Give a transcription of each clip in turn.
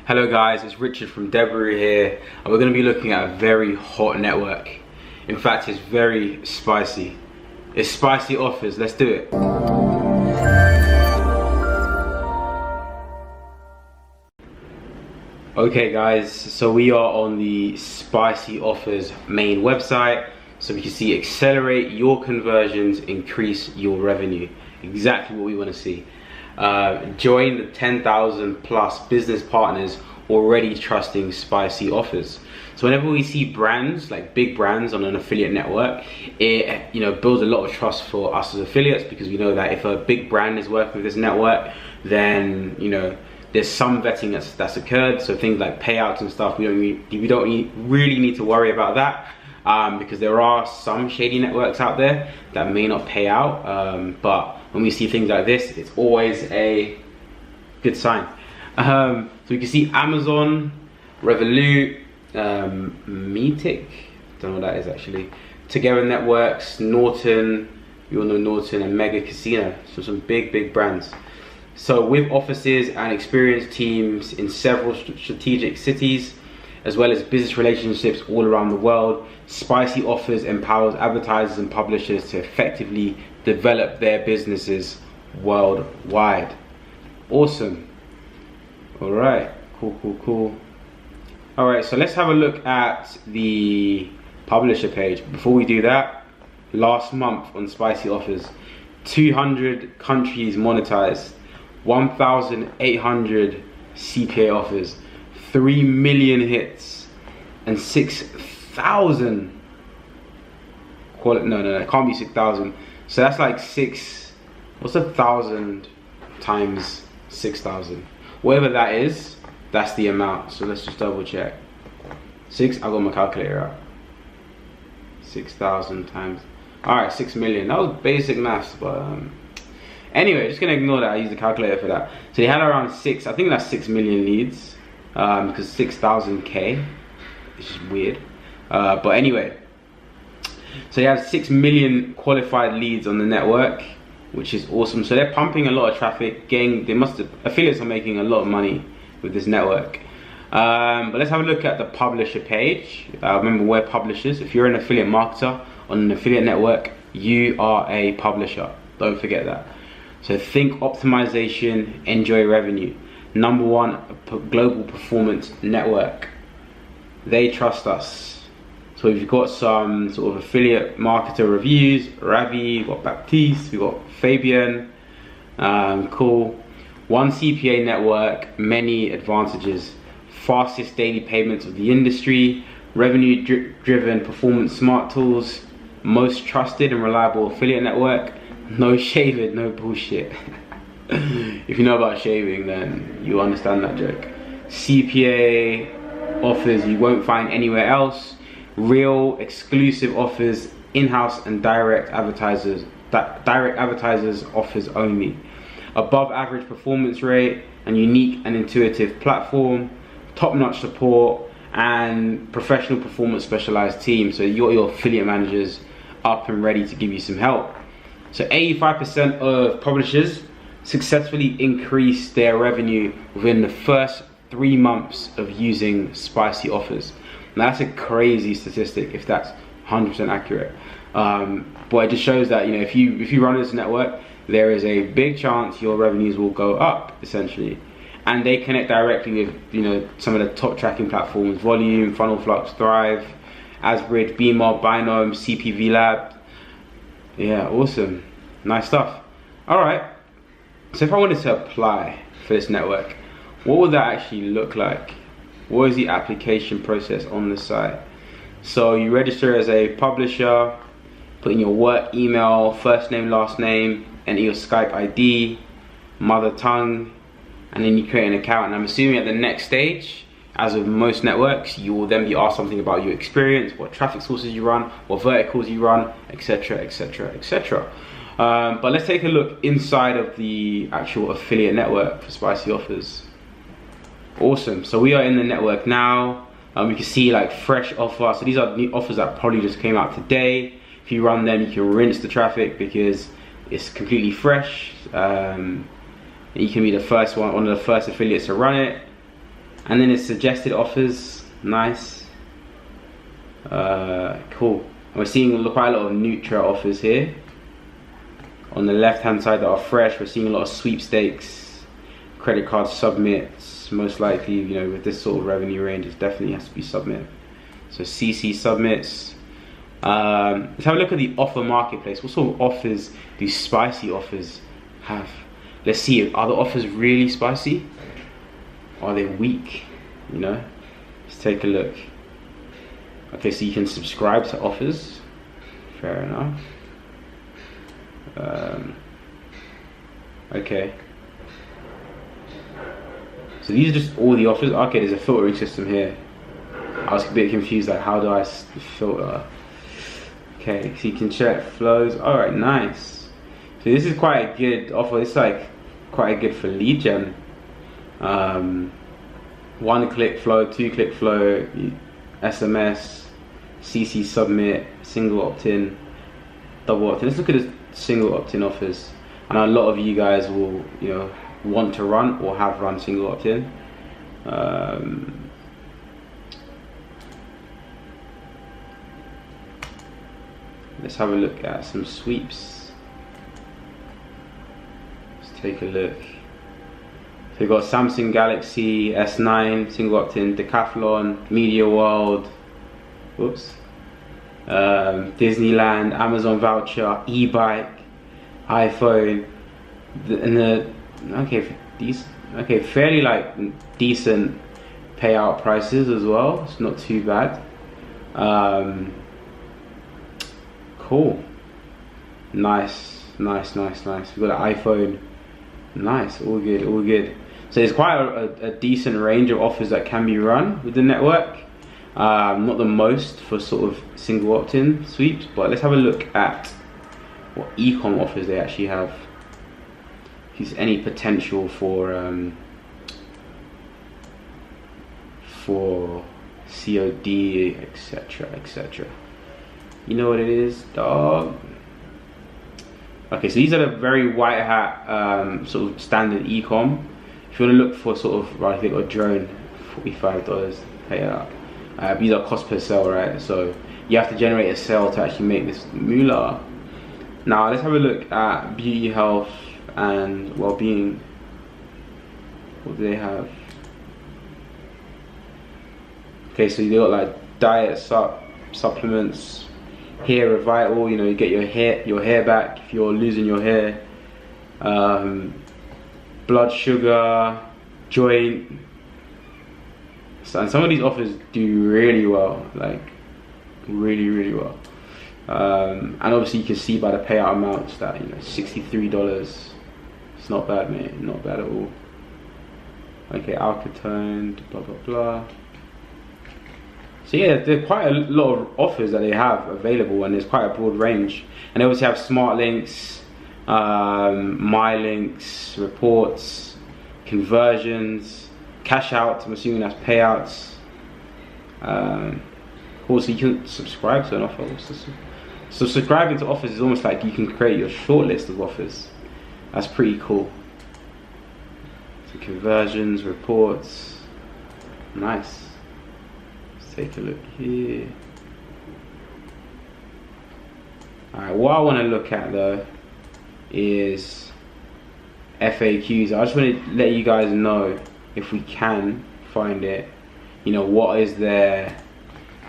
Hello guys, it's Richard from Debris here, and we're going to be looking at a very hot network. In fact, it's very spicy. It's Spicyoffers. Let's do it. Okay guys, so we are on the Spicyoffers main website. So we can see accelerate your conversions, increase your revenue. Exactly what we want to see. Join the 10,000 plus business partners already trusting Spicyoffers. So whenever we see brands, like big brands on an affiliate network, it builds a lot of trust for us as affiliates, because we know that if a big brand is working with this network, then there's some vetting that's occurred. So things like payouts and stuff, we don't really need to worry about that, because there are some shady networks out there that may not pay out, but when we see things like this, it's always a good sign. So we can see Amazon, Revolut, Meetic, don't know what that is actually, Together Networks, Norton, you all know Norton, and Mega Casino. So some big brands. So with offices and experienced teams in several strategic cities, as well as business relationships all around the world, Spicyoffers empowers advertisers and publishers to effectively develop their businesses worldwide. Awesome. All right, cool. All right, so let's have a look at the publisher page. Before we do that, last month on Spicyoffers, 200 countries monetized, 1,800 CPA offers, 3 million hits, and 6,000. No, it can't be 6,000. So that's like what's 1,000 times 6,000? Whatever that is, that's the amount. So let's just double check. I got my calculator out. 6,000 times. All right, 6 million. That was basic maths, but anyway, just gonna ignore that. I used the calculator for that. So they had around I think that's 6 million leads, because 6,000K, which is weird. But anyway, so they had 6 million qualified leads on the network, which is awesome. So they're pumping a lot of traffic, affiliates are making a lot of money with this network. But let's have a look at the publisher page. Remember, we're publishers. If you're an affiliate marketer on an affiliate network, you are a publisher. Don't forget that. So think optimization, enjoy revenue. #1 global performance network. They trust us. So we've got some sort of affiliate marketer reviews. Ravi, we've got Baptiste, we've got Fabian. Cool. 1 CPA network, many advantages. Fastest daily payments of the industry. Revenue driven performance smart tools. Most trusted and reliable affiliate network. No shaving, no bullshit. If you know about shaving, then you understand that joke. CPA offers you won't find anywhere else. Real exclusive offers, in-house and direct advertisers offers only. Above average performance rate and unique and intuitive platform, top-notch support, and professional performance specialized team. So you got your affiliate managers up and ready to give you some help. So 85% of publishers successfully increase their revenue within the first 3 months of using Spicyoffers. Now that's a crazy statistic if that's 100% accurate. But it just shows that if you run this network, there is a big chance your revenues will go up essentially. And they connect directly with some of the top tracking platforms: Volume, Funnel Flux, Thrive, Asbridge, Beamer, Binom, CPV Lab. Yeah, awesome, nice stuff. All right, so if I wanted to apply for this network, what would that actually look like? What is the application process on the site? So you register as a publisher, put in your work email, first name, last name, enter your Skype ID, mother tongue, and then you create an account. And I'm assuming at the next stage, as with most networks, you will then be asked something about your experience, what traffic sources you run, what verticals you run, etc, etc. But let's take a look inside of the actual affiliate network for Spicyoffers. Awesome, so we are in the network now. We can see like fresh offers. So these are new offers that probably just came out today. If you run them, you can rinse the traffic because it's completely fresh. You can be the first one of the first affiliates to run it. And then it's suggested offers. Nice. Cool. And we're seeing quite a lot of Nutra offers here. On the left hand side that are fresh, we're seeing a lot of sweepstakes, credit card submits. Most likely, you know, with this sort of revenue range, it definitely has to be submit. So CC submits. Let's have a look at the offer marketplace. What sort of offers do spicy offers have? Let's see, are the offers really spicy? Are they weak? You know, let's take a look. Okay, so you can subscribe to offers. Fair enough. Okay. So these are just all the offers. Okay, there's a filtering system here. I was a bit confused, like how do I filter? Okay, so you can check flows. All right, nice. So this is quite a good offer. It's like quite good for lead gen. 1-click flow, 2-click flow, SMS, CC submit, single opt-in, double opt-in. Let's look at the single opt-in offers. I know a lot of you guys will, you know, want to run or have run single opt-in. Let's have a look at some sweeps. Let's take a look. So we've got Samsung Galaxy S9, single opt-in, Decathlon, Media World, whoops, Disneyland, Amazon voucher, e-bike, iPhone, okay, fairly like decent payout prices as well. It's not too bad. Cool. Nice. We've got an iPhone. Nice, all good. So there's quite a decent range of offers that can be run with the network. Not the most for sort of single opt-in sweeps, but let's have a look at what e-com offers they actually have. If there's any potential for COD, etc. You know what it is, dog. Okay, so these are the very white hat sort of standard e-com. If you want to look for sort of, right, they've got a drone, $45 payout. These are cost per sale, right? So you have to generate a sale to actually make this moolah. Now let's have a look at beauty, health, and well-being. What do they have? Okay, so you got like diet supplements, hair revital. You know, you get your hair back if you're losing your hair. Blood sugar, joint. And some of these offers do really well, like really well. And obviously you can see by the payout amounts that, you know, $63. It's not bad, mate. Not bad at all. Okay, Alcatone, blah blah blah. So yeah, there's quite a lot of offers that they have available, and there's quite a broad range. And they obviously have smart links, my links, reports, conversions, cash out. I'm assuming that's payouts. Also, you can subscribe to an offer. So subscribing to offers is almost like you can create your short list of offers. That's pretty cool. So conversions, reports, nice. Let's take a look here. Alright, what I want to look at though is FAQs. I just want to let you guys know, if we can find it, you know, what is the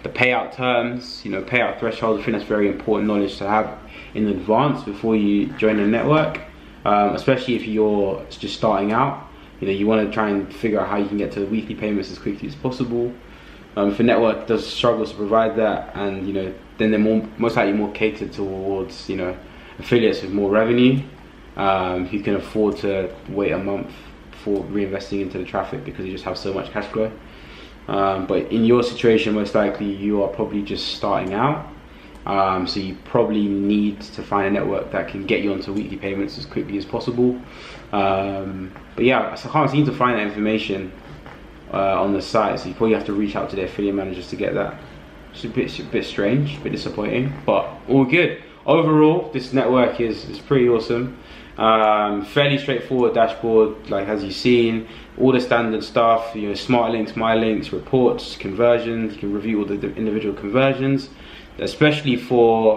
payout terms, you know, payout threshold. I think that's very important knowledge to have in advance before you join a network, especially if you're just starting out. You know, you want to try and figure out how you can get to the weekly payments as quickly as possible. If a network does struggle to provide that, and you know, then they're most likely more catered towards, you know, affiliates with more revenue, who can afford to wait a month before reinvesting into the traffic because they just have so much cash flow. But in your situation, most likely you are probably just starting out, so you probably need to find a network that can get you onto weekly payments as quickly as possible. But yeah, so I can't seem to find that information on the site, so you probably have to reach out to their affiliate managers to get that. It's a bit strange, a bit disappointing, but all good. Overall, this network is pretty awesome. Fairly straightforward dashboard, like as you've seen, all the standard stuff, you know, smart links, my links, reports, conversions. You can review all the individual conversions, especially for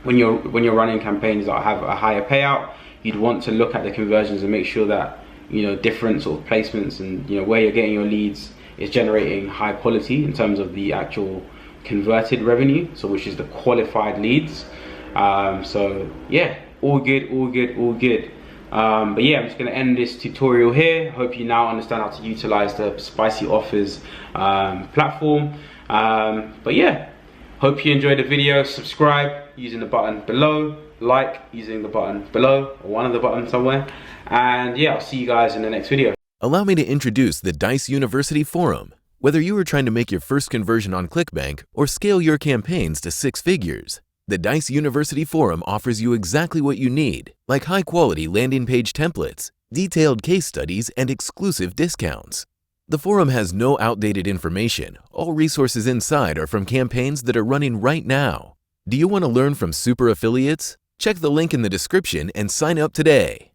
when you're running campaigns that have a higher payout. You'd want to look at the conversions and make sure that, you know, different sort of placements and, you know, where you're getting your leads is generating high quality in terms of the actual converted revenue, so which is the qualified leads. So yeah, all good. But yeah, I'm just going to end this tutorial here. Hope you now understand how to utilize the Spicyoffers platform. But yeah, hope you enjoyed the video. Subscribe using the button below, like using the button below, or one of the buttons somewhere, and yeah, I'll see you guys in the next video. Allow me to introduce the Dijs University Forum. Whether you are trying to make your first conversion on ClickBank or scale your campaigns to 6 figures, the Dijs University Forum offers you exactly what you need, like high-quality landing page templates, detailed case studies, and exclusive discounts. The forum has no outdated information. All resources inside are from campaigns that are running right now. Do you want to learn from super affiliates? Check the link in the description and sign up today.